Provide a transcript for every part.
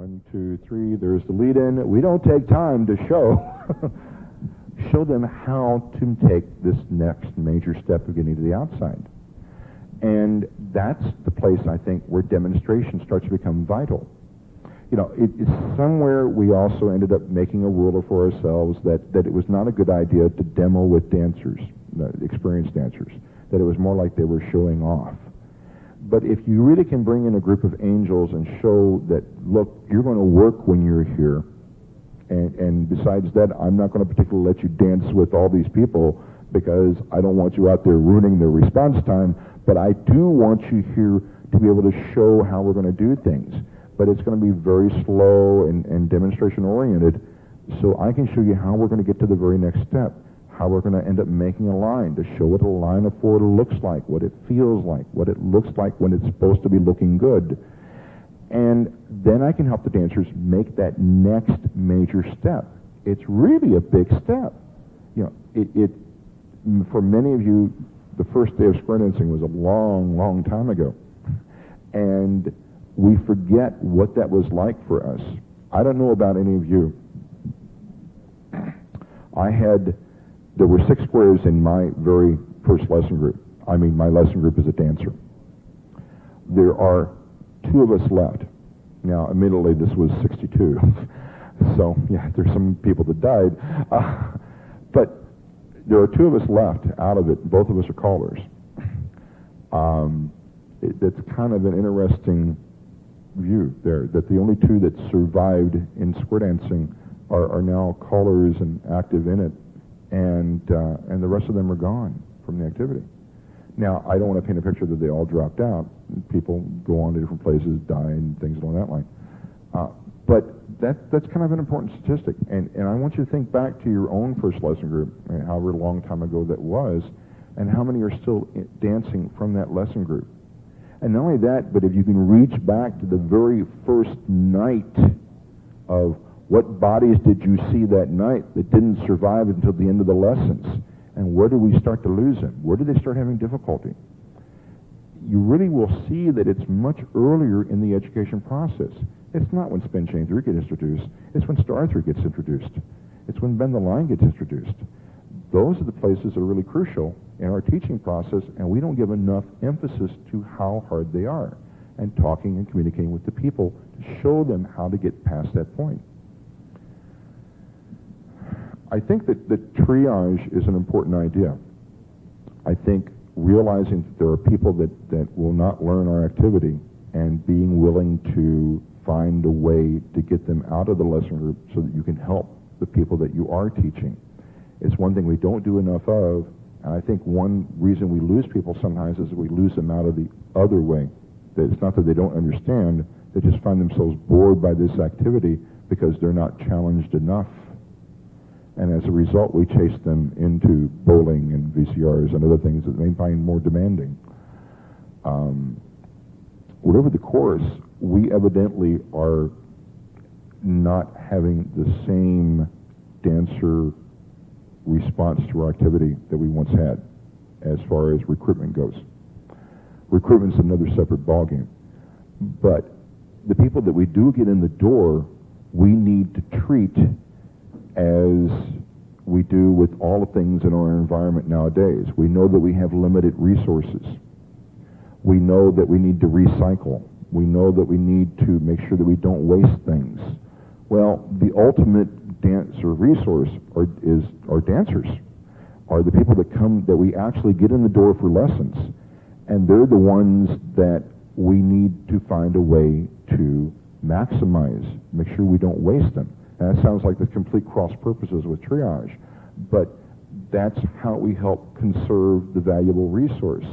1, 2, 3, there's the lead-in. We don't take time to show them how to take this next major step of getting to the outside. And that's the place, I think, where demonstration starts to become vital. You know, it's somewhere we also ended up making a rule for ourselves that it was not a good idea to demo with dancers, experienced dancers, that it was more like they were showing off. But if you really can bring in a group of angels and show that, look, you're going to work when you're here, and besides that, I'm not going to particularly let you dance with all these people because I don't want you out there ruining their response time, but I do want you here to be able to show how we're going to do things. But it's going to be very slow and demonstration-oriented, so I can show you how we're going to get to the very next step, how we're going to end up making a line, to show what a line of forward looks like, what it feels like, what it looks like when it's supposed to be looking good. And then I can help the dancers make that next major step. It's really a big step. You know, for many of you, the first day of square dancing was a long, long time ago. And we forget what that was like for us. I don't know about any of you. There were 6 squares in my very first lesson group. I mean, my lesson group is a dancer. There are 2 of us left. Now, admittedly, this was 62. So, yeah, there's some people that died. But there are 2 of us left out of it. Both of us are callers. It's kind of an interesting view there, that the only 2 that survived in square dancing are now callers and active in it, and the rest of them are gone from the activity. Now, I don't want to paint a picture that they all dropped out. People go on to different places, die, and things along that line. But that's kind of an important statistic, and I want you to think back to your own first lesson group, however long time ago that was, and how many are still dancing from that lesson group. And not only that, but if you can reach back to the very first night of what bodies did you see that night that didn't survive until the end of the lessons, and where do we start to lose them? Where do they start having difficulty? You really will see that it's much earlier in the education process. It's not when Spin Chain 3 gets introduced. It's when Star 3 gets introduced. It's when Bend the Line gets introduced. Those are the places that are really crucial in our teaching process, and we don't give enough emphasis to how hard they are, and talking and communicating with the people to show them how to get past that point. I think that triage is an important idea. I think realizing that there are people that will not learn our activity and being willing to find a way to get them out of the lesson group so that you can help the people that you are teaching. It's one thing we don't do enough of, and I think one reason we lose people sometimes is that we lose them out of the other way. That it's not that they don't understand, they just find themselves bored by this activity because they're not challenged enough. And as a result, we chase them into bowling and VCRs and other things that they find more demanding. Whatever the course, we evidently are not having the same dancer response to our activity that we once had as far as recruitment goes. Recruitment's another separate ballgame. But the people that we do get in the door, we need to treat as we do with all the things in our environment nowadays. We know that we have limited resources. We know that we need to recycle. We know that we need to make sure that we don't waste things. Well, the ultimate dancer resource are dancers, are the people that we actually get in the door for lessons. And they're the ones that we need to find a way to maximize, make sure we don't waste them. And that sounds like the complete cross purposes with triage, but that's how we help conserve the valuable resource.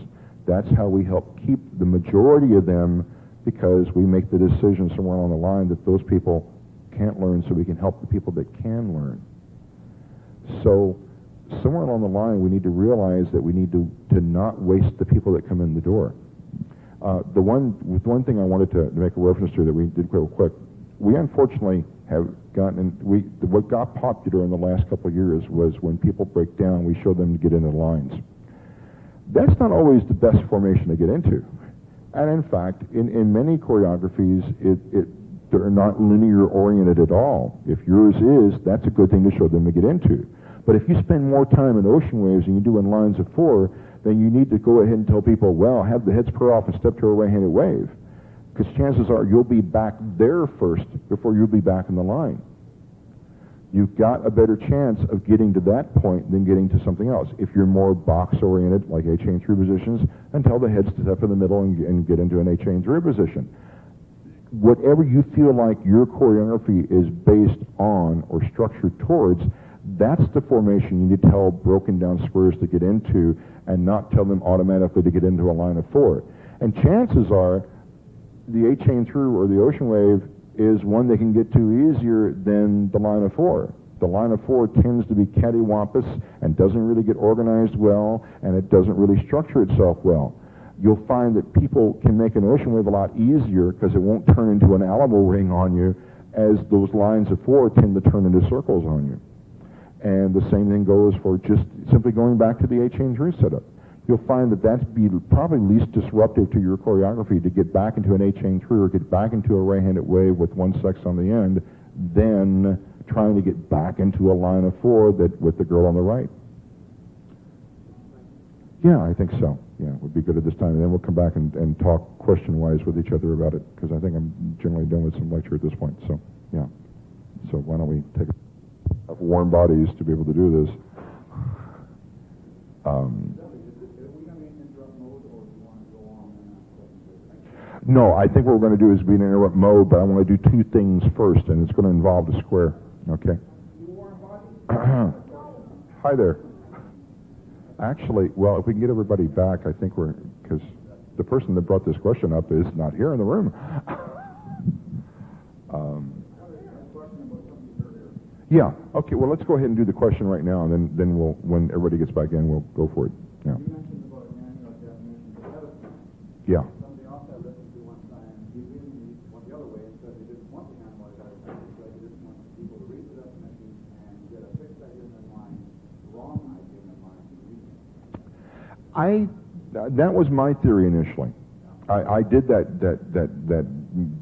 That's how we help keep the majority of them, because we make the decision somewhere along the line that those people can't learn, so we can help the people that can learn. So somewhere along the line, we need to realize that we need to not waste the people that come in the door. The one thing I wanted to make a reference to that we did real quick, we unfortunately have gotten, what got popular in the last couple of years was when people break down, we show them to get into lines. That's not always the best formation to get into. And in fact, in many choreographies, They're not linear oriented at all. If yours is, that's a good thing to show them to get into. But if you spend more time in ocean waves than you do in lines of 4, then you need to go ahead and tell people, well, have the heads pair off and step to a right-handed wave. Because chances are you'll be back there first before you'll be back in the line. You've got a better chance of getting to that point than getting to something else. If you're more box-oriented, like A-chain through positions, then tell the heads to step in the middle and get into an A-chain through position. Whatever you feel like your choreography is based on or structured towards, that's the formation you need to tell broken down squares to get into and not tell them automatically to get into a line of 4. And chances are the A-chain through or the ocean wave is one they can get to easier than the line of 4. The line of 4 tends to be cattywampus and doesn't really get organized well, and it doesn't really structure itself well. You'll find that people can make an ocean wave a lot easier because it won't turn into an Alamo ring on you, as those lines of 4 tend to turn into circles on you. And the same thing goes for just simply going back to the A-chain through setup. You'll find that that's probably least disruptive to your choreography to get back into an A-chain through or get back into a right-handed wave with 1 sex on the end than trying to get back into a line of 4 that with the girl on the right. Yeah, I think so. Yeah, would be good at this time. And then we'll come back and talk question-wise with each other about it, because I think I'm generally done with some lecture at this point. So, yeah. So why don't we take enough warm bodies to be able to do this. No, I think what we're going to do is be in interrupt mode, but I want to do 2 things first, and it's going to involve the square. Okay? Hi there. Actually, well, if we can get everybody back, I think we're, because the person that brought this question up is not here in the room. Yeah, okay, well, let's go ahead and do the question right now, and then we'll, when everybody gets back in, we'll go for it. Yeah. You mentioned about manual definitions ahead of time. Yeah. Somebody else I listened to one time, he really went the other way and said he didn't want the manual ahead of time. He said he didn't want people to read the definitions and get a fixed idea in their mind, the wrong idea in their mind, and read it. That was my theory initially. I did that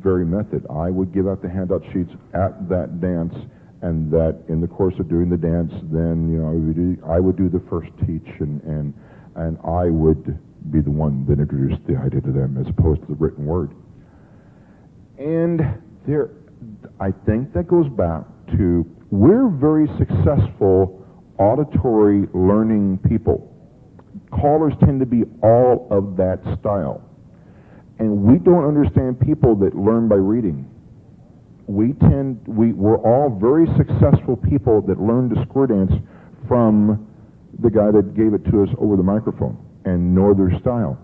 very method. I would give out the handout sheets at that dance, and that in the course of doing the dance, then I would do the first teach, and I would be the one that introduced the idea to them as opposed to the written word. And there, I think that goes back to we're very successful auditory learning people. Callers tend to be all of that style, and we don't understand people that learn by reading. We're all very successful people that learn to square dance from the guy that gave it to us over the microphone and know their style.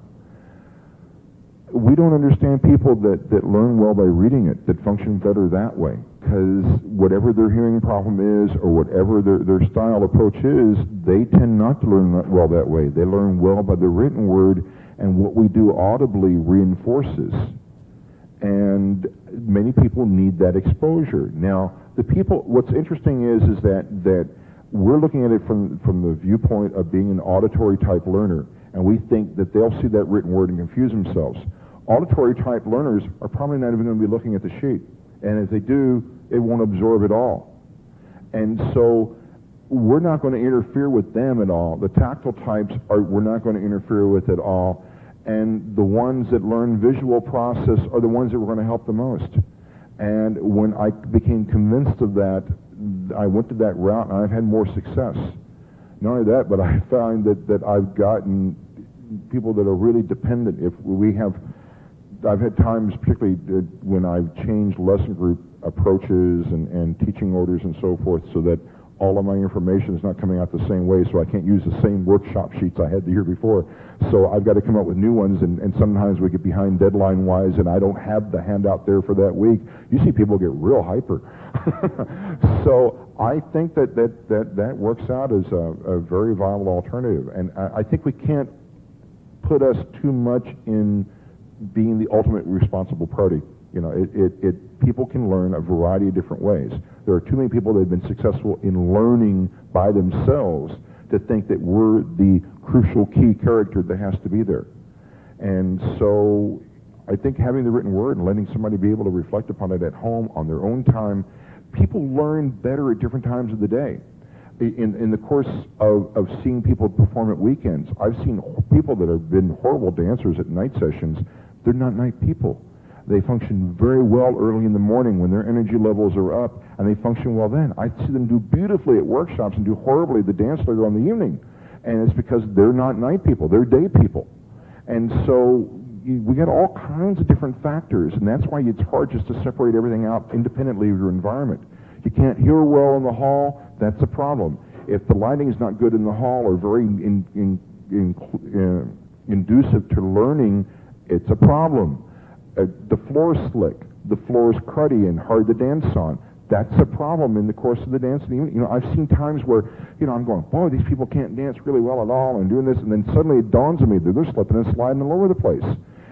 We don't understand people that learn well by reading it, that function better that way, because whatever their hearing problem is or whatever their style approach is, they tend not to learn well that way. They learn well by the written word, and what we do audibly reinforces. And many people need that exposure. Now, what's interesting is that we're looking at it from the viewpoint of being an auditory type learner, and we think that they'll see that written word and confuse themselves. Auditory type learners are probably not even going to be looking at the sheet, and if they do, it won't absorb it all. And so we're not going to interfere with them at all. The tactile types we're not going to interfere with at all. And the ones that learn visual process are the ones that we're going to help the most. And when I became convinced of that, I went to that route, and I've had more success. Not only that, but I found that I've gotten people that are really dependent. I've had times, particularly when I've changed lesson group approaches and teaching orders and so forth, so that all of my information is not coming out the same way, so I can't use the same workshop sheets I had the year before. So I've got to come up with new ones, and sometimes we get behind deadline-wise, and I don't have the handout there for that week. You see people get real hyper. So I think that works out as a very viable alternative. And I think we can't put us too much in being the ultimate responsible party. People can learn a variety of different ways. There are too many people that have been successful in learning by themselves to think that we're the crucial key character that has to be there. And so I think having the written word and letting somebody be able to reflect upon it at home on their own time, people learn better at different times of the day. In the course of seeing people perform at weekends, I've seen people that have been horrible dancers at night sessions. They're not night people. They function very well early in the morning when their energy levels are up, and they function well then. I see them do beautifully at workshops and do horribly at the dance later on the evening. And it's because they're not night people, they're day people. And so we got all kinds of different factors, and that's why it's hard just to separate everything out independently of your environment. You can't hear well in the hall, that's a problem. If the lighting is not good in the hall or very inducive to learning, it's a problem. The floor's slick, the floor's cruddy and hard to dance on. That's a problem in the course of the dance. You know, I've seen times where, you know, I'm going, boy, these people can't dance really well at all and doing this, and then suddenly it dawns on me that they're slipping and sliding all over the place.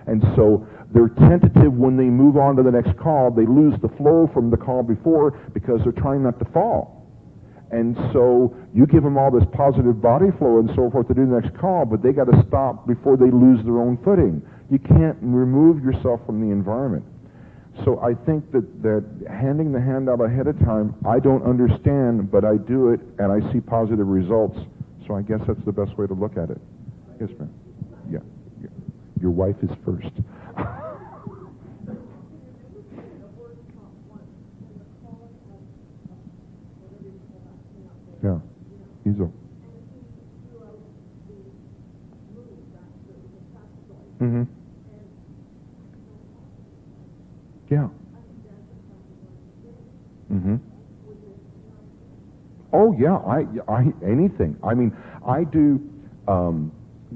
And so they're tentative when they move on to the next call. They lose the flow from the call before because they're trying not to fall. And so you give them all this positive body flow and so forth to do the next call, but they got to stop before they lose their own footing. You can't remove yourself from the environment. So I think that handing the handout ahead of time, I don't understand, but I do it, and I see positive results. So I guess that's the best way to look at it. Yes, ma'am. Yeah. Your wife is first. Yeah. Easel. Mm-hmm. Yeah. Mm-hmm. Oh yeah, I anything. I mean, I do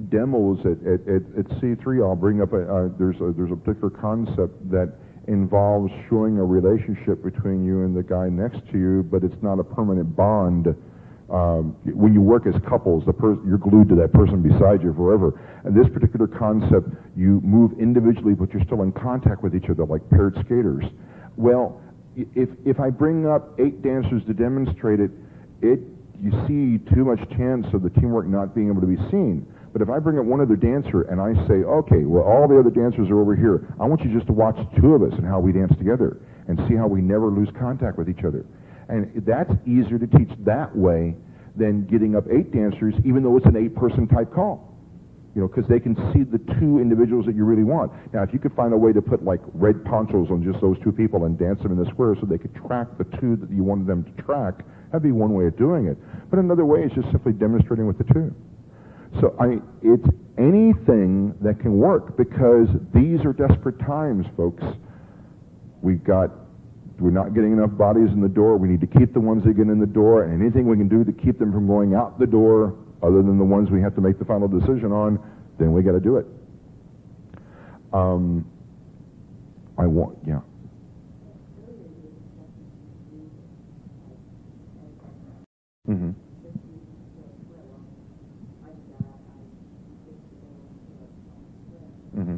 demos at C3. I'll bring up there's a particular concept that involves showing a relationship between you and the guy next to you, but it's not a permanent bond. When you work as couples, you're glued to that person beside you forever. And this particular concept, you move individually, but you're still in contact with each other, like paired skaters. Well, if I bring up 8 dancers to demonstrate it, you see too much chance of the teamwork not being able to be seen. But if I bring up one other dancer and I say, okay, well, all the other dancers are over here, I want you just to watch 2 of us and how we dance together and see how we never lose contact with each other. And that's easier to teach that way than getting up 8 dancers, even though it's an 8-person type call. You know, because they can see the 2 individuals that you really want. Now, if you could find a way to put like red ponchos on just those 2 people and dance them in the square so they could track the 2 that you wanted them to track, that'd be one way of doing it. But another way is just simply demonstrating with the 2. So it's anything that can work, because these are desperate times, folks. We're not getting enough bodies in the door. We need to keep the ones that get in the door, and anything we can do to keep them from going out the door, other than the ones we have to make the final decision on, then we got to do it. Yeah. Mm-hmm. Mm-hmm.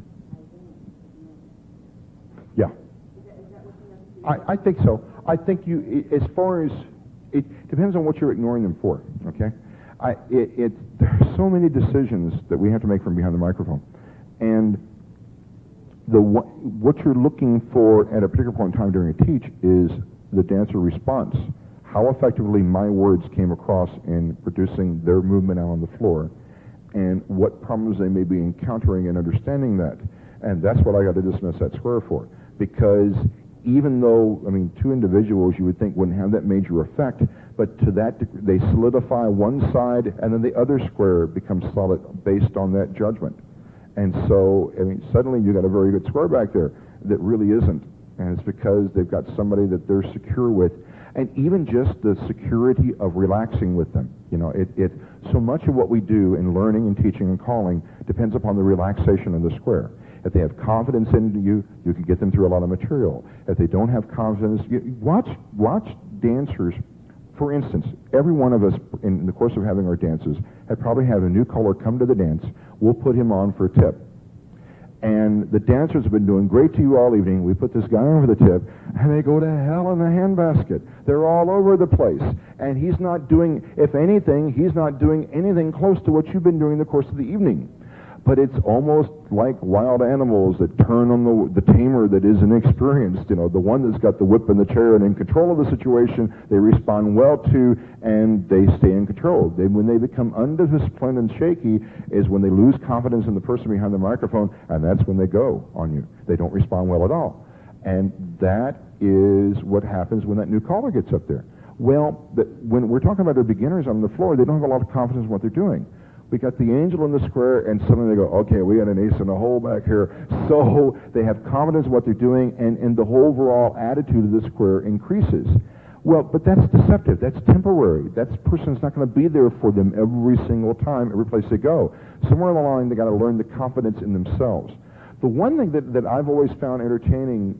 Yeah. I think so. I think as far as, it depends on what you're ignoring them for, okay? There are so many decisions that we have to make from behind the microphone. And what you're looking for at a particular point in time during a teach is the dancer response. How effectively my words came across in producing their movement out on the floor, and what problems they may be encountering in understanding that. And that's what I got to dismiss that square for. Because even though, 2 individuals you would think wouldn't have that major effect, but to that degree, they solidify one side, and then the other square becomes solid based on that judgment. And so, suddenly you got a very good square back there that really isn't. And it's because they've got somebody that they're secure with. And even just the security of relaxing with them. So much of what we do in learning and teaching and calling depends upon the relaxation of the square. If they have confidence in you, you can get them through a lot of material. If they don't have confidence, watch dancers. For instance, every one of us in the course of having our dances have probably had a new caller come to the dance. We'll put him on for a tip. And the dancers have been doing great to you all evening. We put this guy on for the tip, and they go to hell in the handbasket. They're all over the place. And he's not doing, if anything, he's not doing anything close to what you've been doing in the course of the evening. But it's almost like wild animals that turn on the tamer that is inexperienced, the one that's got the whip and the chair and in control of the situation, they respond well to, and they stay in control. When they become undisciplined and shaky is when they lose confidence in the person behind the microphone, and that's when they go on you. They don't respond well at all. And that is what happens when that new caller gets up there. Well, when we're talking about our beginners on the floor, they don't have a lot of confidence in what they're doing. We got the angel in the square, and suddenly they go, okay, we got an ace in a hole back here. So they have confidence in what they're doing, and the whole overall attitude of the square increases. Well, but that's deceptive. That's temporary. That person's not going to be there for them every single time, every place they go. Somewhere along the line, they got to learn the confidence in themselves. The one thing that I've always found entertaining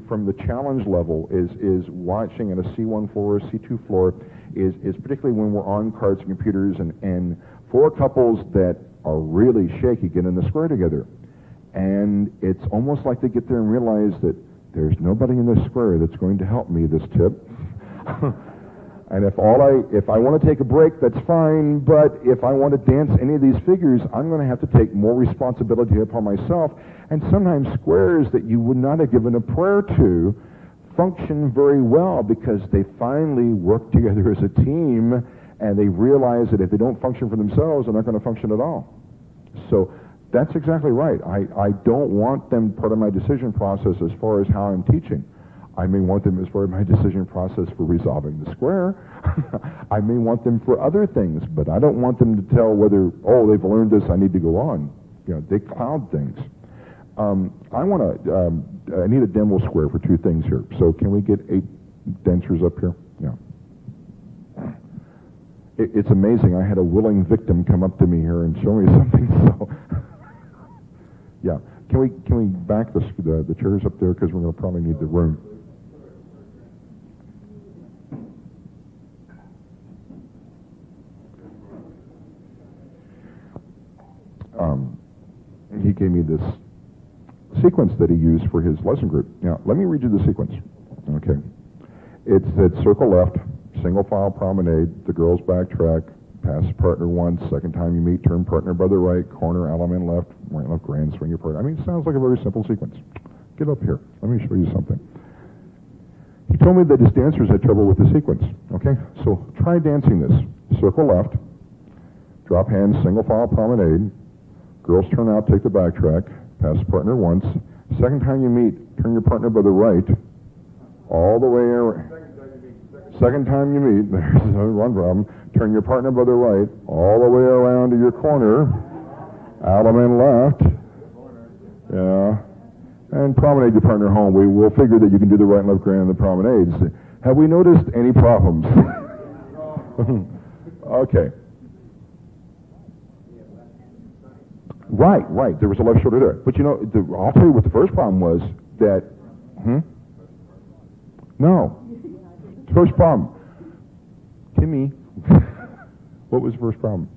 from the challenge level is watching at a C1 floor or C2 floor is particularly when we're on cards and computers and four couples that are really shaky get in the square together. And it's almost like they get there and realize that there's nobody in this square that's going to help me this tip. And if I want to take a break, that's fine, but if I want to dance any of these figures, I'm going to have to take more responsibility upon myself. And sometimes squares that you would not have given a prayer to function very well because they finally work together as a team, and they realize that if they don't function for themselves, they're not going to function at all. So that's exactly right. I don't want them part of my decision process as far as how I'm teaching. I may want them as part of my decision process for resolving the square. I may want them for other things, but I don't want them to tell whether, they've learned this, I need to go on. They cloud things. I need a demo square for two things here. So can we get 8 dancers up here? Yeah. It's amazing. I had a willing victim come up to me here and show me something. So, yeah. Can we back the chairs up there because we're going to probably need the room. He gave me this sequence that he used for his lesson group. Now, let me read you the sequence. Okay. It said circle left, single file promenade, the girls backtrack, pass partner once, second time you meet, turn partner by the right, corner, element left, right left, grand, swing your partner. I mean, it sounds like a very simple sequence. Get up here. Let me show you something. He told me that his dancers had trouble with the sequence. Okay, so try dancing this. Circle left, drop hands, single file promenade, girls turn out, take the backtrack, pass partner once, second time you meet, turn your partner by the right, all the way around. Second time you meet, there's one problem, turn your partner by the right, all the way around to your corner, element left, yeah, and promenade your partner home. We will figure that you can do the right and left grand in the promenades. Have we noticed any problems? Okay. Right. There was a left shoulder there. But I'll tell you what the first problem was that, No. First problem. Timmy, what was the first problem?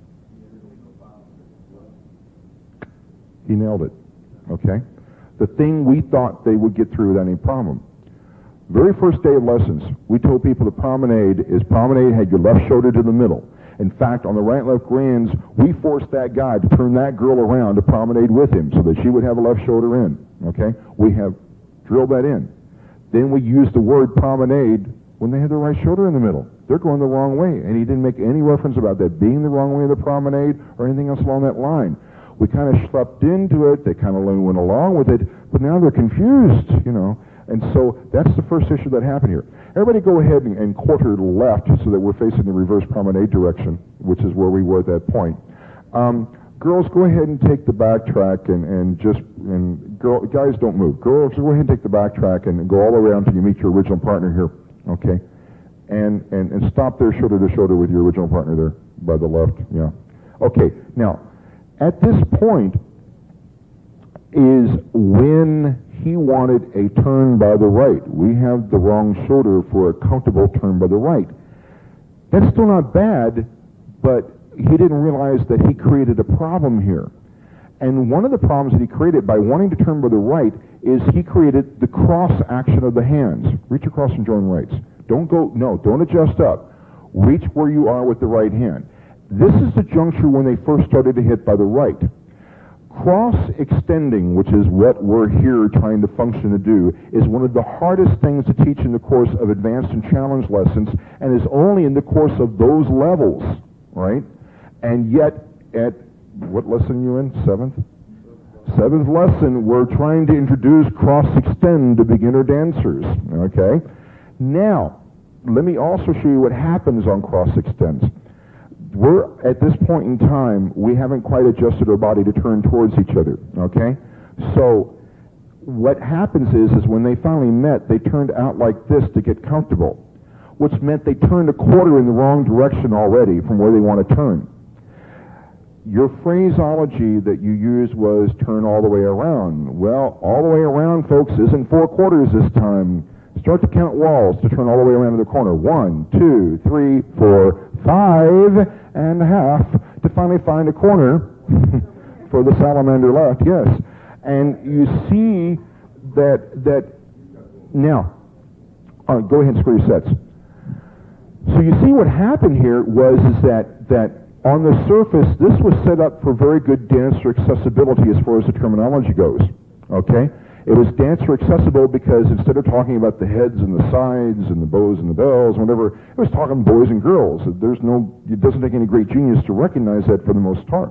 He nailed it. Okay? The thing we thought they would get through without any problem. Very first day of lessons, we told people the promenade had your left shoulder to the middle. In fact, on the right and left grands, we forced that guy to turn that girl around to promenade with him so that she would have a left shoulder in. Okay? We have drilled that in. Then we used the word promenade when they had their right shoulder in the middle. They're going the wrong way. And he didn't make any reference about that being the wrong way of the promenade or anything else along that line. We kind of schlepped into it. They kind of went along with it. But now they're confused, And so that's the first issue that happened here. Everybody go ahead and quarter left so that we're facing the reverse promenade direction, which is where we were at that point. Girls, go ahead and take the backtrack guys don't move. Girls, go ahead and take the backtrack and go all the way around until you meet your original partner here, okay? And stop there shoulder to shoulder with your original partner there by the left, yeah. Okay, now, at this point is when he wanted a turn by the right. We have the wrong shoulder for a comfortable turn by the right. That's still not bad, but he didn't realize that he created a problem here. And one of the problems that he created by wanting to turn by the right is he created the cross action of the hands. Reach across and join rights. Don't adjust up. Reach where you are with the right hand. This is the juncture when they first started to hit by the right. Cross-extending, which is what we're here trying to function to do, is one of the hardest things to teach in the course of advanced and challenge lessons, and is only in the course of those levels, right? And yet, at what lesson are you in? Seventh lesson, we're trying to introduce cross-extend to beginner dancers, okay? Now, let me also show you what happens on cross-extends. We're, at this point in time, we haven't quite adjusted our body to turn towards each other, okay? So, what happens is when they finally met, they turned out like this to get comfortable, which meant they turned a quarter in the wrong direction already from where they want to turn. Your phraseology that you used was turn all the way around. Well, all the way around, folks, isn't 4 quarters this time. Start to count walls to turn all the way around to the corner. 1, 2, 3, 4, 5 and a half to finally find a corner for the salamander left, yes. And you see that now, go ahead and screw your sets. So you see what happened here was that on the surface, this was set up for very good dancer accessibility as far as the terminology goes, okay? It was dancer accessible because instead of talking about the heads and the sides and the bows and the bells and whatever, it was talking boys and girls. It doesn't take any great genius to recognize that for the most part.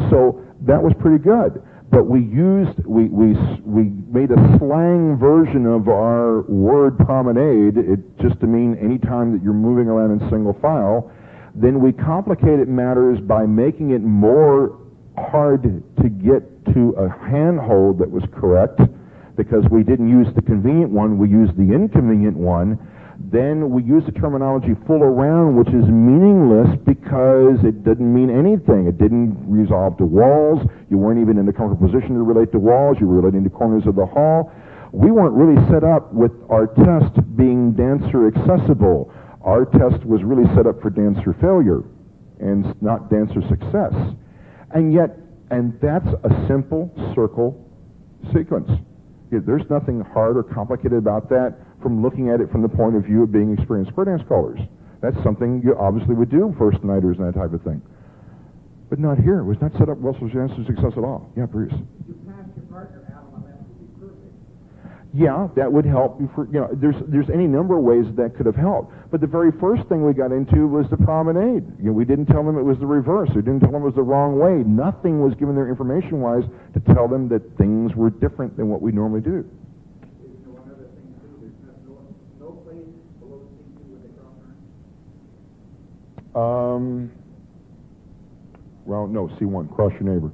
So that was pretty good. But we made a slang version of our word promenade, just to mean any time that you're moving around in single file. Then we complicated matters by making it more hard to get to a handhold that was correct, because we didn't use the convenient one, we used the inconvenient one. Then we used the terminology full around, which is meaningless because it didn't mean anything. It didn't resolve to walls. You weren't even in a comfortable position to relate to walls. You were relating to corners of the hall. We weren't really set up with our test being dancer accessible. Our test was really set up for dancer failure and not dancer success. And that's a simple circle sequence. There's nothing hard or complicated about that from looking at it from the point of view of being experienced square dance callers. That's something you obviously would do first nighters and that type of thing. But not here. It was not set up well for dancer success at all. Yeah, Bruce. You pass your partner out on that would be perfect. Yeah, that would help you for, there's any number of ways that could have helped. But the very first thing we got into was the promenade. We didn't tell them it was the reverse. We didn't tell them it was the wrong way. Nothing was given there information-wise to tell them that things were different than what we normally do. There's one other thing, too. There's no place below C2 with a cross arm? Well, no, C1, cross your neighbor.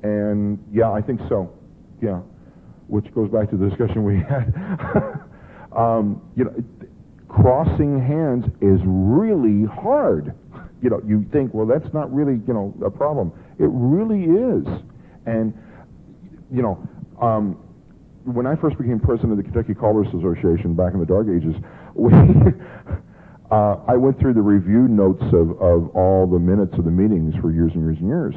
And, yeah, I think so. Yeah. Which goes back to the discussion we had. Crossing hands is really hard. You think, well, that's not really, a problem. It really is. And, when I first became president of the Kentucky Callers Association back in the dark ages, I went through the review notes of all the minutes of the meetings for years and years and years.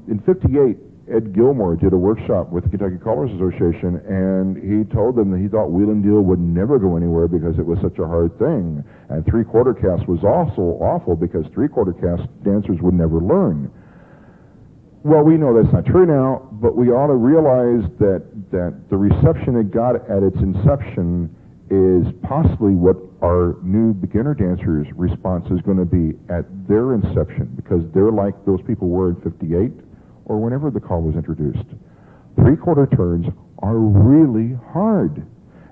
In '58, Ed Gilmore did a workshop with the Kentucky Callers Association, and he told them that he thought wheel and deal would never go anywhere because it was such a hard thing. And three-quarter cast was also awful because three-quarter cast dancers would never learn. Well, we know that's not true now, but we ought to realize that the reception it got at its inception is possibly what our new beginner dancers' response is going to be at their inception, because they're like those people were in '58 or whenever the call was introduced. Three-quarter turns are really hard,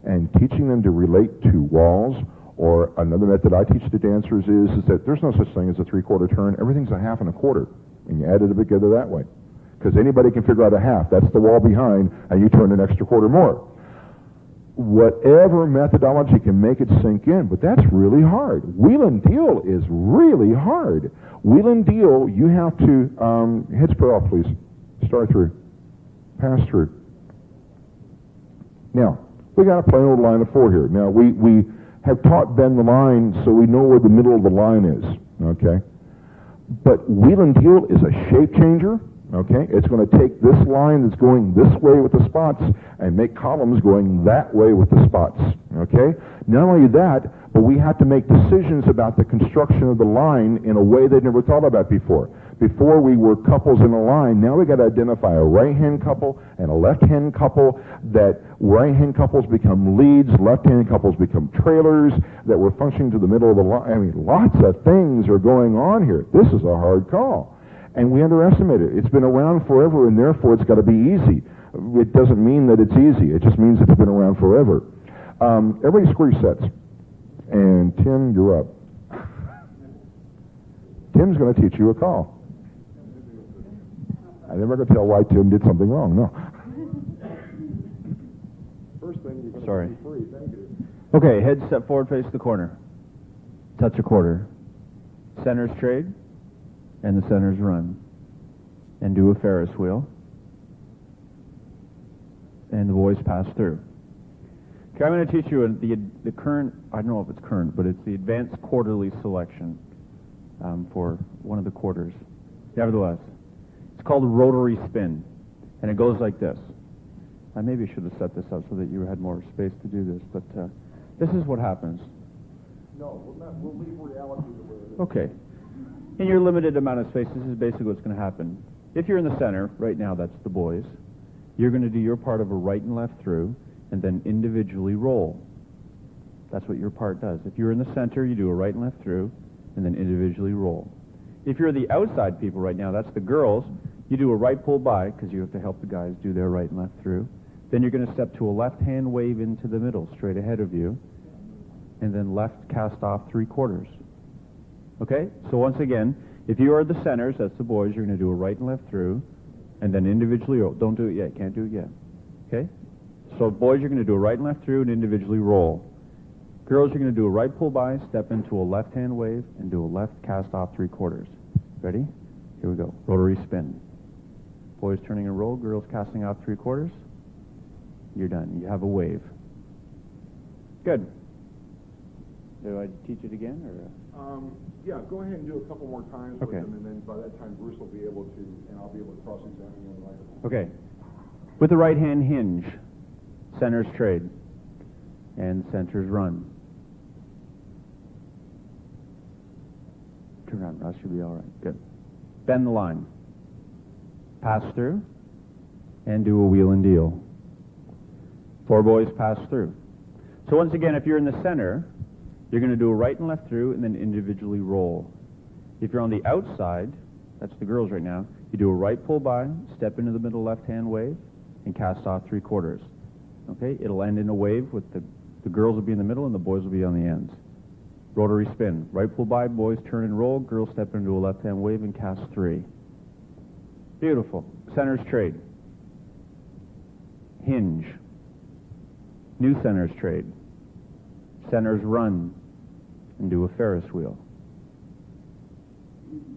and teaching them to relate to walls, or another method I teach the dancers is that there's no such thing as a three-quarter turn. Everything's a half and a quarter, and you add it together that way. Because anybody can figure out a half. That's the wall behind, and you turn an extra quarter more. Whatever methodology can make it sink in, but that's really hard. Wheel and deal is really hard. Wheel and deal, you have to, hit spread off, please. Start through. Pass through. Now, we got a plain old line of 4 here. Now, we have taught bend the line so we know where the middle of the line is, okay? But wheel and deal is a shape changer. Okay, it's going to take this line that's going this way with the spots and make columns going that way with the spots. Okay, not only that, but we have to make decisions about the construction of the line in a way they'd never thought about before. Before we were couples in a line, now we got to identify a right-hand couple and a left-hand couple, that right-hand couples become leads, left-hand couples become trailers, that we're functioning to the middle of the line. I mean, lots of things are going on here. This is a hard call. And we underestimate it. It's been around forever, and therefore it's got to be easy. It doesn't mean that it's easy. It just means it's been around forever. Everybody square your sets. And Tim, you're up. Tim's going to teach you a call. I'm never going to tell why Tim did something wrong, no. First thing, you're going Sorry. to be free. Thank you. Okay, head step forward, face the corner. Touch a quarter. Centers trade, and the centers run. And do a Ferris wheel. And the boys pass through. Okay, I'm going to teach you the current, I don't know if it's current, but it's the advanced quarterly selection for one of the quarters. Nevertheless, it's called a rotary spin, and it goes like this. I maybe should have set this up so that you had more space to do this, but this is what happens. No, we'll leave reality the way it is. Okay. In your limited amount of space, this is basically what's going to happen. If you're in the center, right now that's the boys, you're going to do your part of a right and left through, and then individually roll. That's what your part does. If you're in the center, you do a right and left through, and then individually roll. If you're the outside people right now, that's the girls, you do a right pull by, because you have to help the guys do their right and left through. Then you're going to step to a left hand wave into the middle, straight ahead of you, and then left cast off 3/4. Okay? So once again, if you are the centers, that's the boys, you're going to do a right and left through, and then individually roll. Don't do it yet. Can't do it yet. Okay? So boys, you're going to do a right and left through and individually roll. Girls, you're going to do a right pull by, step into a left hand wave, and do a left cast off 3/4. Ready? Here we go. Rotary spin. Boys turning and roll, girls casting off 3/4. You're done. You have a wave. Good. Do I teach it again, or? Yeah, go ahead and do a couple more times Okay. with them, and then by that time Bruce will be able to, and I'll be able to cross-examine you on the microphone. Okay. With the right hand hinge, centers trade, and centers run. Turn around, Russ, you'll be all right. Good. Bend the line. Pass through, and do a wheel and deal. 4 boys pass through. So once again, if you're in the center, you're going to do a right and left through, and then individually roll. If you're on the outside, that's the girls right now, you do a right pull by, step into the middle left-hand wave, and cast off 3/4. Okay? It'll end in a wave with the girls will be in the middle and the boys will be on the ends. Rotary spin. Right pull by, boys turn and roll, girls step into a left-hand wave and cast 3. Beautiful. Centers trade. Hinge. New centers trade. Centers run and do a Ferris wheel.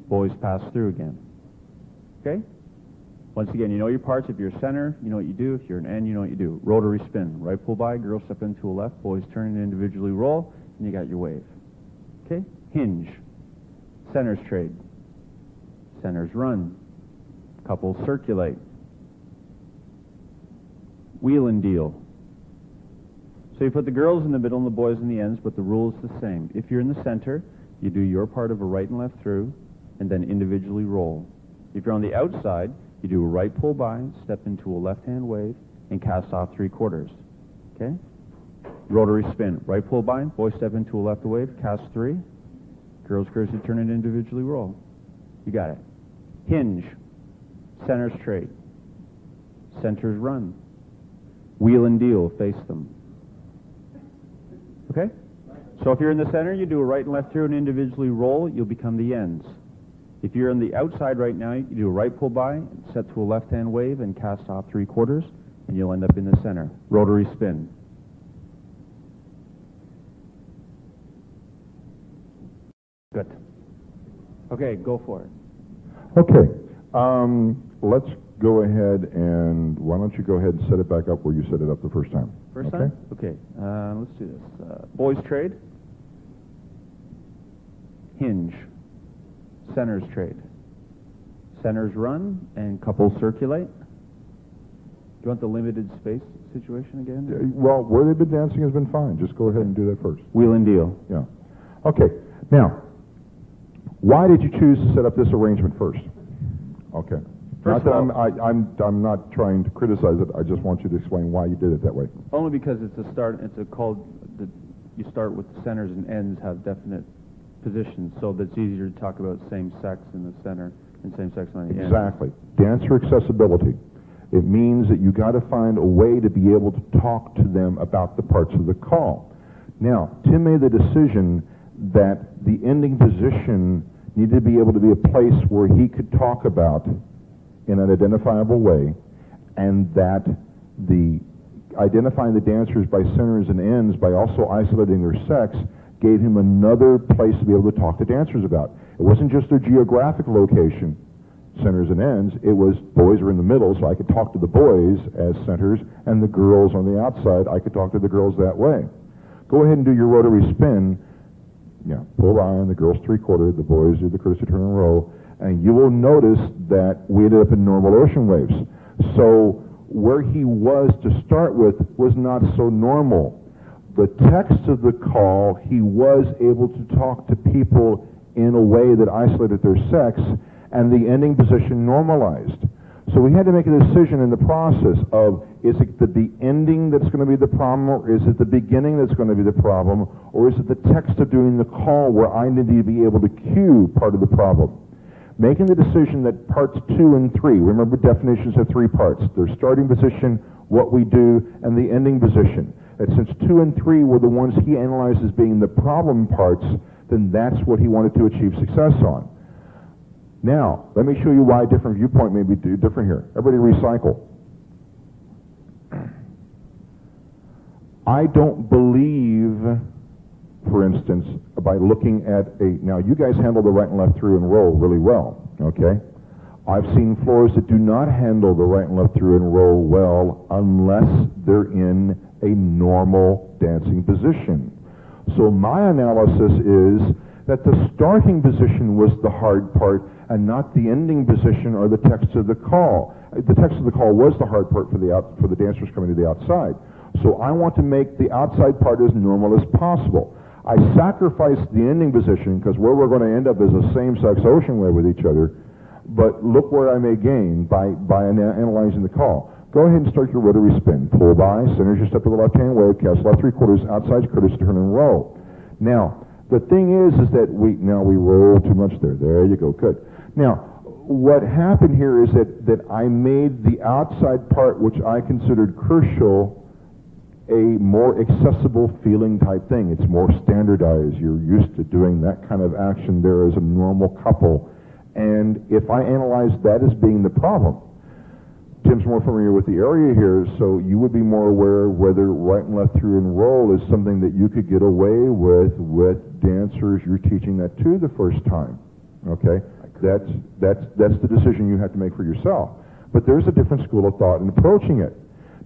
Boys pass through again. Okay? Once again, you know your parts. If you're center, you know what you do. If you're an end, you know what you do. Rotary spin. Right pull by, girls step into a left, boys turn and individually roll, and you got your wave. Okay? Hinge. Centers trade. Centers run. Couples circulate. Wheel and deal. So you put the girls in the middle and the boys in the ends, but the rule is the same. If you're in the center, you do your part of a right and left through, and then individually roll. If you're on the outside, you do a right pull by, step into a left-hand wave, and cast off 3/4. Okay? Rotary spin. Right pull by, boys step into a left wave, cast 3. Girls cursive turn and individually roll. You got it. Hinge. Centers trade. Centers run. Wheel and deal. Face them. Okay? So if you're in the center, you do a right and left through and individually roll, you'll become the ends. If you're on the outside right now, you do a right pull by, set to a left-hand wave, and cast off 3/4, and you'll end up in the center. Rotary spin. Good. Okay, go for it. Okay. Let's go ahead and why don't you go ahead and set it back up where you set it up the first time? First Okay? time? Okay, let's do this. Boys trade. Hinge. Centers trade. Centers run and couples circulate. Do you want the limited space situation again? Well, where they've been dancing has been fine. Just go ahead and do that first. Wheel and deal. Yeah. Okay. Now, Why did you choose to set up this arrangement first? Okay. First Not of that all- I'm not trying to criticize it. I just want you to explain why you did it that way. Only because it's a start. You start with the centers and ends have definite positions, so that's easier to talk about same sex in the center and same sex on the end. Exactly. Dancer accessibility. It means that you got to find a way to be able to talk to them about the parts of the call. Now, Tim made the decision that the ending position needed to be able to be a place where he could talk about in an identifiable way, and that the identifying the dancers by centers and ends by also isolating their sex gave him another place to be able to talk to dancers about. It wasn't just their geographic location, centers and ends, it was boys are in the middle, so I could talk to the boys as centers, and the girls on the outside, I could talk to the girls that way. Go ahead and do your rotary spin. Yeah, pull by on the girls 3/4, the boys do the courtesy turn and roll, and you will notice that we ended up in normal ocean waves. So where he was to start with was not so normal. The text of the call, he was able to talk to people in a way that isolated their sex, and the ending position normalized. So we had to make a decision in the process of, is it the ending that's going to be the problem, or is it the beginning that's going to be the problem, or is it the text of doing the call where I need to be able to cue part of the problem? Making the decision that parts 2 and 3, remember definitions have 3 parts. Their starting position, what we do, and the ending position. That since 2 and 3 were the ones he analyzed as being the problem parts, then that's what he wanted to achieve success on. Now, let me show you why a different viewpoint may be different here. Everybody recycle. I don't believe, for instance, by looking at now you guys handle the right and left through and roll really well, okay? I've seen floors that do not handle the right and left through and roll well unless they're in a normal dancing position. So my analysis is that the starting position was the hard part and not the ending position or the text of the call. The text of the call was the hard part for the dancers coming to the outside. So I want to make the outside part as normal as possible. I sacrificed the ending position because where we're going to end up is a same-sex ocean wave with each other, but look where I may gain by analyzing the call. Go ahead and start your rotary spin. Pull by, centers your step to the left-hand wave, cast left 3/4, outside courtesy turn and roll. Now, the thing is that we roll too much there. There you go, good. Now, what happened here is that I made the outside part, which I considered crucial, a more accessible feeling type thing. It's more standardized. You're used to doing that kind of action there as a normal couple. And if I analyze that as being the problem, Tim's more familiar with the area here, so you would be more aware whether right and left through and roll is something that you could get away with dancers you're teaching that to the first time. Okay? That's the decision you have to make for yourself. But there's a different school of thought in approaching it.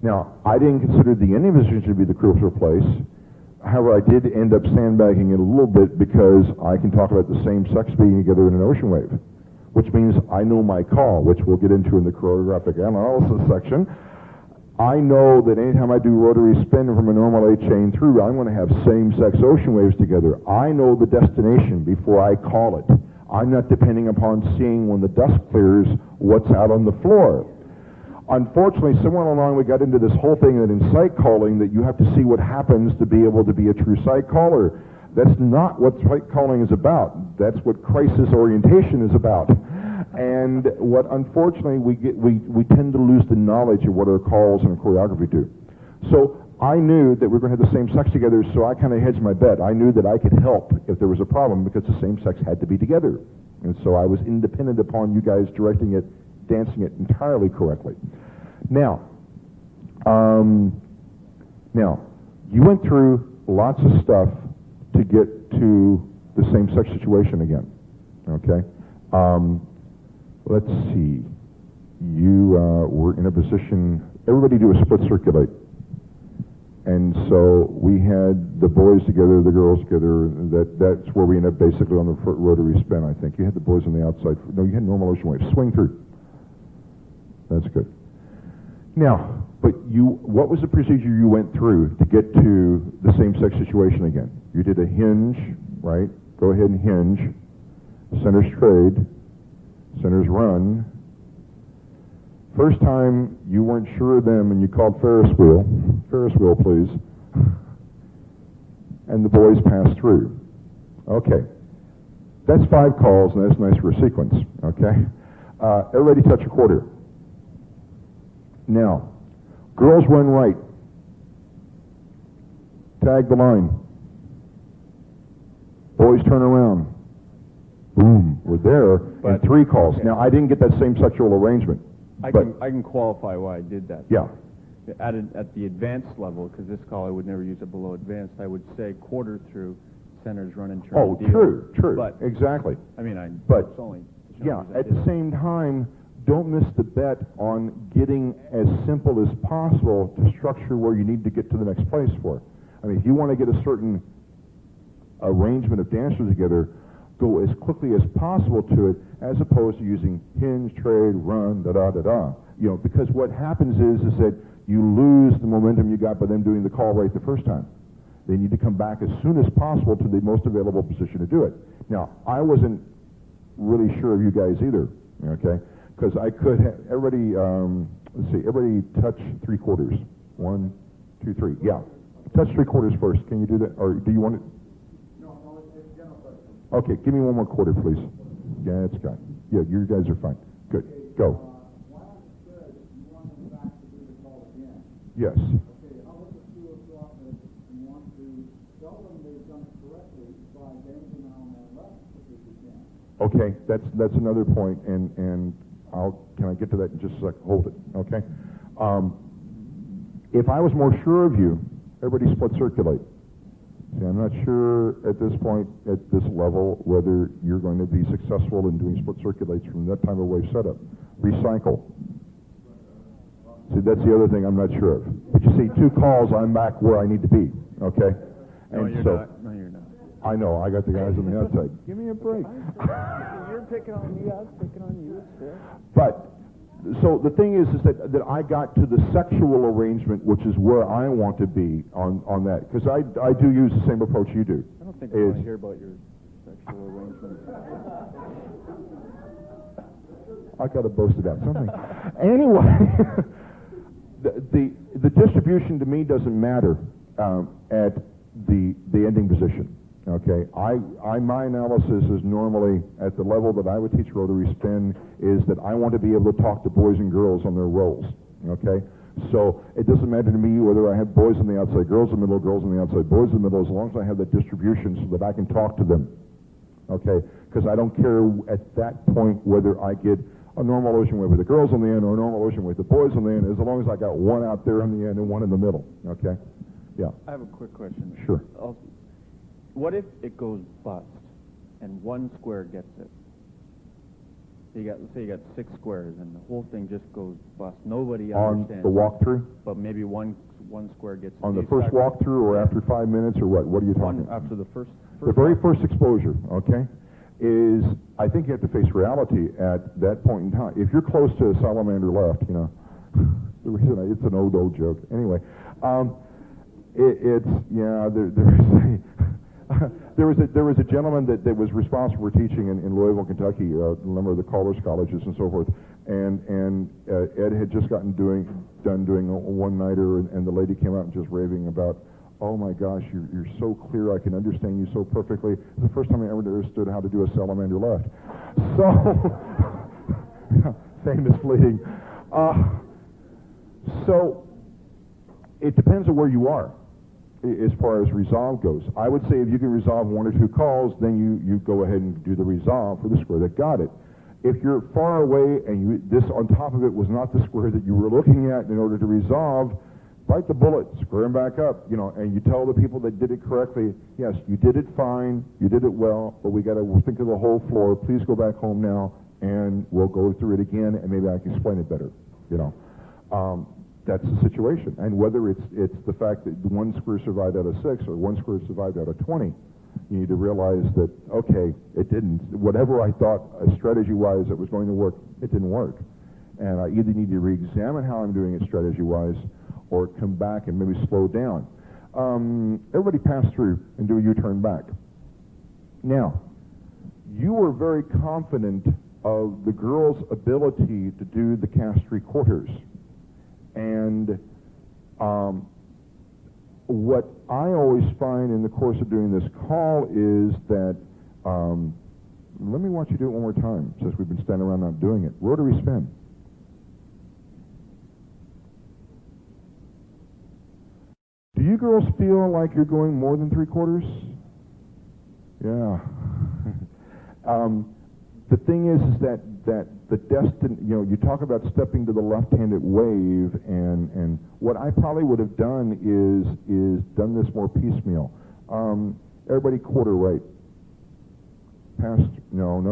Now, I didn't consider the ending position to be the crucial place. However, I did end up sandbagging it a little bit because I can talk about the same sex being together in an ocean wave, which means I know my call, which we'll get into in the choreographic analysis section. I know that anytime I do rotary spin from a normal 8 chain through, I'm going to have same-sex ocean waves together. I know the destination before I call it. I'm not depending upon seeing when the dust clears what's out on the floor. Unfortunately, somewhere along we got into this whole thing that in sight calling that you have to see what happens to be able to be a true sight caller. That's not what sight calling is about. That's what crisis orientation is about. And what unfortunately we tend to lose the knowledge of what our calls and choreography do. So I knew that we were going to have the same sex together, so I kind of hedged my bet. I knew that I could help if there was a problem because the same sex had to be together. And so I was independent upon you guys directing it, dancing it entirely correctly. Now, you went through lots of stuff to get to the same-sex situation again, okay? Let's see. You were in a position, everybody do a split circulate. And so we had the boys together, the girls together. That's where we ended up basically on the rotary spin, I think. You had the boys on the outside. No, you had normal ocean waves. Swing through. That's good. Now, but what was the procedure you went through to get to the same-sex situation again? You did a hinge, right? Go ahead and hinge. centers trade, centers run. First time you weren't sure of them and you called Ferris wheel, please, and the boys passed through. Okay, that's 5 calls and that's nice for a sequence, okay? Everybody touch a quarter. Now, girls run right. Tag the line. Boys turn around. Boom, we're there, and 3 calls. Okay. Now, I didn't get that same sexual arrangement. I but, can qualify why I did that. yeah, At the advanced level, because this call I would never use it below advanced, I would say quarter through, centers run and turn. oh, deal. true, But, exactly. I mean, But, it's only... Yeah, at the same time, don't miss the bet on getting as simple as possible to structure where you need to get to the next place for. I mean, if you want to get a certain arrangement of dancers together, go as quickly as possible to it, as opposed to using hinge, trade, run, da-da-da-da. You know, because what happens is that you lose the momentum you got by them doing the call right the first time. They need to come back as soon as possible to the most available position to do it. Now, I wasn't really sure of you guys either, okay? Because I could have, everybody, let's see, everybody touch 3 quarters. 1, 2, 3, yeah. Touch 3 quarters first. Can you do that? Or do you want it? No, it's general question. Okay, give me 1 more quarter, please. Yeah, it's got. Yeah, you guys are fine. Good. Go. Why understood you want them back to do the call again? Yes. Okay, how about the 2 o'clock that you want to tell them they've done it correctly by getting them on that left if you can? Okay, that's another point, and can I get to that in just a sec? Hold it, okay? If I was more sure of you, everybody split circulate. See, I'm not sure at this point, at this level, whether you're going to be successful in doing split circulates from that type of wave setup. Recycle. See, that's the other thing I'm not sure of. But you see, 2 calls, I'm back where I need to be, okay? No, And you're so, not. No, you're not. I know, I got the guys on the outside. Give me a break. You're picking on me, I was picking on you. It's fair. But, so the thing is that I got to the sexual arrangement, which is where I want to be on that. Because I do use the same approach you do. I don't think I want to hear about your sexual arrangement. I got to boast about something. Anyway, the distribution to me doesn't matter at the ending position. Okay, my analysis is normally at the level that I would teach rotary spin is that I want to be able to talk to boys and girls on their roles. Okay, so it doesn't matter to me whether I have boys on the outside, girls in the middle, girls on the outside, boys in the middle, as long as I have that distribution so that I can talk to them. Okay, because I don't care at that point whether I get a normal ocean wave with the girls on the end or a normal ocean wave with the boys on the end, as long as I got 1 out there on the end and 1 in the middle. Okay, yeah. I have a quick question. Sure. What if it goes bust and 1 square gets it? Let's say you got 6 squares and the whole thing just goes bust. Nobody On understands. the walkthrough? But maybe one square gets it. On the Do you first factor- walkthrough or after 5 minutes or what? What are you talking about? After the first The very first exposure, okay, is I think you have to face reality at that point in time. If you're close to a salamander left, you know, the reason it's an old joke. Anyway, there was a gentleman that was responsible for teaching in Louisville, Kentucky, a number of the Colors colleges and so forth, and Ed had just done doing a one-nighter, and the lady came out and just raving about, oh my gosh, you're so clear, I can understand you so perfectly. It's the first time I ever understood how to do a salamander left. So, famous fleeting. So, it depends on where you are as far as resolve goes. I would say if you can resolve 1 or 2 calls, then you go ahead and do the resolve for the square that got it. If you're far away and this on top of it was not the square that you were looking at in order to resolve, bite the bullet, square them back up, you know, and you tell the people that did it correctly, yes, you did it fine, you did it well, but we got to think of the whole floor. Please go back home now, and we'll go through it again, and maybe I can explain it better, you know. That's the situation. And whether it's the fact that 1 square survived out of 6 or 1 square survived out of 20, you need to realize that, okay, it didn't. Whatever I thought strategy-wise that was going to work, it didn't work. And I either need to re-examine how I'm doing it strategy-wise or come back and maybe slow down. Everybody pass through and do a U-turn back. Now, you were very confident of the girl's ability to do the cast three-quarters. And what I always find in the course of doing this call is that, let me watch you do it one more time, since we've been standing around not doing it. Rotary spin. Do you girls feel like you're going more than three-quarters? Yeah. The thing is that the destined, you talk about stepping to the left-handed wave, and what I probably would have done is done this more piecemeal. Everybody quarter right. Past, no,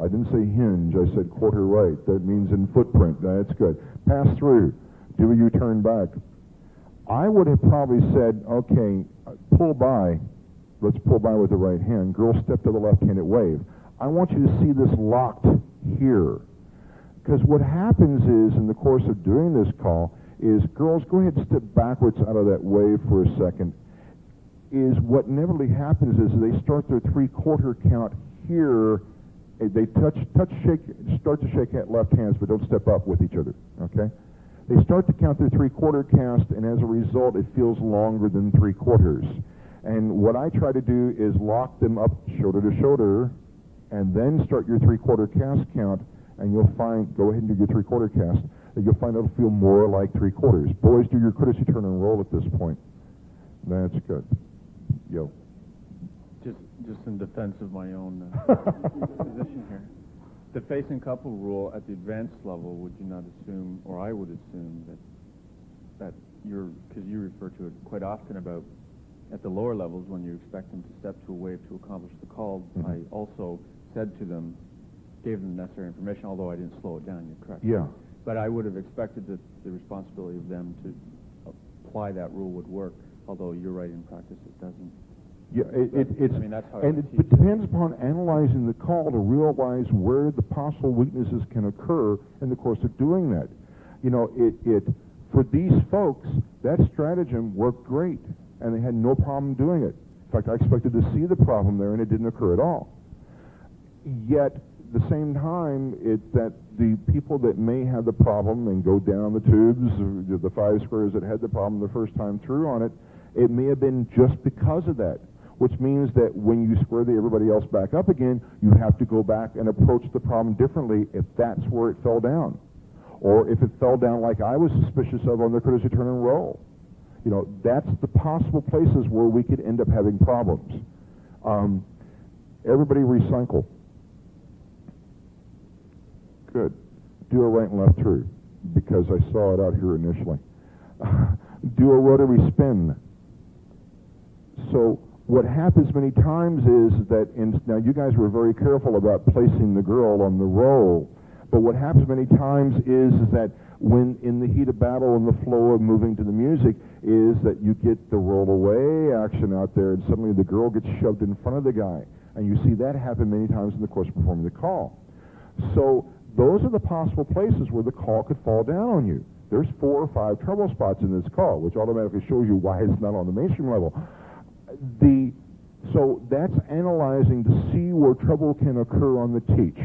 I didn't say hinge, I said quarter right. That means in footprint, that's good. Pass through, do a U-turn back. I would have probably said, okay, pull by, let's pull by with the right hand. Girl, step to the left-handed wave. I want you to see this locked here. Because what happens is, in the course of doing this call, is girls, go ahead and step backwards out of that wave for a second. Is what inevitably happens is they start their three-quarter count here. They start to shake left hands, but don't step up with each other, okay? They start to count their three-quarter cast, and as a result, it feels longer than three-quarters. And what I try to do is lock them up shoulder to shoulder, and then start your three-quarter cast count, and you'll find, go ahead and do your three-quarter cast, that you'll find it'll feel more like three-quarters. Boys, do your courtesy turn and roll at this point. That's good. Yo. Just in defense of my own position here. The facing couple rule at the advanced level, would you not assume, or I would assume, that you're, because you refer to it quite often about at the lower levels when you expect them to step to a wave to accomplish the call, I also said to them, gave them the necessary information, although I didn't slow it down, you're correct. Yeah. But I would have expected that the responsibility of them to apply that rule would work, although you're right, in practice it doesn't. Yeah, it's, I mean, that's how and it depends upon analyzing the call to realize where the possible weaknesses can occur in the course of doing that. For these folks, that stratagem worked great, and they had no problem doing it. In fact, I expected to see the problem there, and it didn't occur at all. Yet, at the same time, that the people that may have the problem and go down the tubes, or the five squares that had the problem the first time through on it, it may have been just because of that. Which means that when you square everybody else back up again, you have to go back and approach the problem differently if that's where it fell down. Or if it fell down like I was suspicious of on the courtesy turn and roll. That's the possible places where we could end up having problems. Everybody recycle. Good. Do a right and left through, because I saw it out here initially. Do a rotary spin. So what happens many times is that, now you guys were very careful about placing the girl on the roll, but what happens many times is that when in the heat of battle and the flow of moving to the music is that you get the roll away action out there, and suddenly the girl gets shoved in front of the guy. And you see that happen many times in the course of performing the call. So those are the possible places where the call could fall down on you. There's 4 or 5 trouble spots in this call, which automatically shows you why it's not on the mainstream level. So that's analyzing to see where trouble can occur on the teach.